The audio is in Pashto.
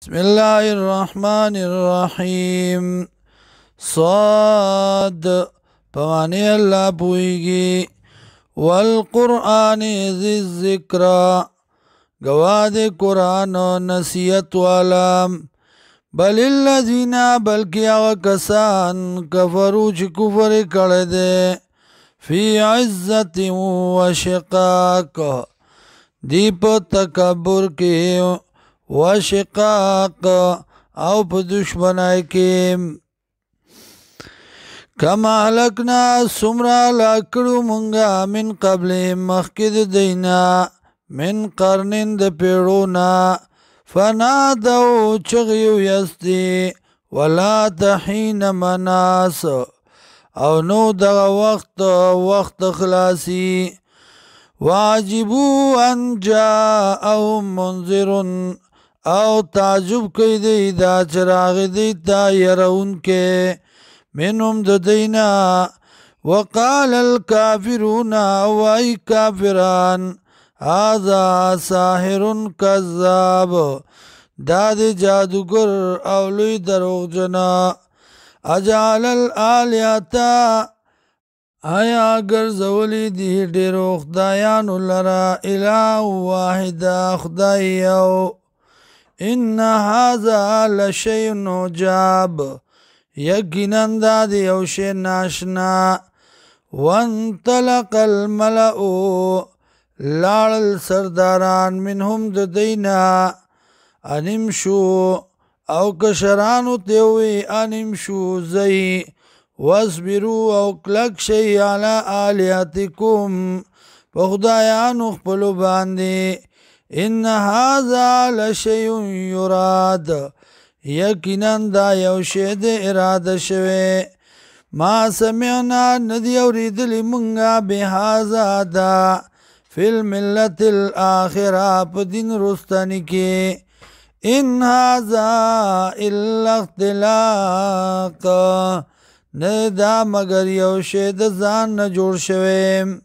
بسم الله الرحمن الرحیم. صاد پوانی اللہ پوئیگی. والقرآن ذی الذکر گواد قرآن نصیحت والا. بل الذین بلکی آغا کسان کفرو چی کفر کردے فی عزت و شقاق دیپ تکبر کی و شقاق او پا دشمنائی کی. کما حلقنا سمرا لاکڑو منگا من قبل مخکد دینا من قرنن د پیڑونا فنادو چغیو یستی ولا تحین مناس او نو دغا وقت خلاصی. واجبو ان جاءهم منذرن او تعجب کئی دی دا چراغ دیتا یرون کے منهم ددینا. وقال الكافرون وائی کافران هذا ساحر کذاب داد جادوگر اولوی دروغ جنا. اجعل الآلیاتا آیا گرزولی دی دیرو خدایانو لرا الہ واحدا خدایو. ان هذا لشیء عجاب یقیناً دا دیو شی ناشنا. وانطلق الملأ لال سرداران منهم ددینا انمشو او کشرانو تیوی انمشو زی واسبرو او کلک شی علی آلیاتکم پخدایانو خپلو باندی. ان هذا لشیء یراد یقیناً دا یو شی د اراده شوی. ما سمعنا ندی اوریدلی منگا بهذا دا فی الملت الاخرہ پا دین رستانی کی. ان هذا الا اختلاق نه دا مگر یو شی د ځان نه جوړ شوی.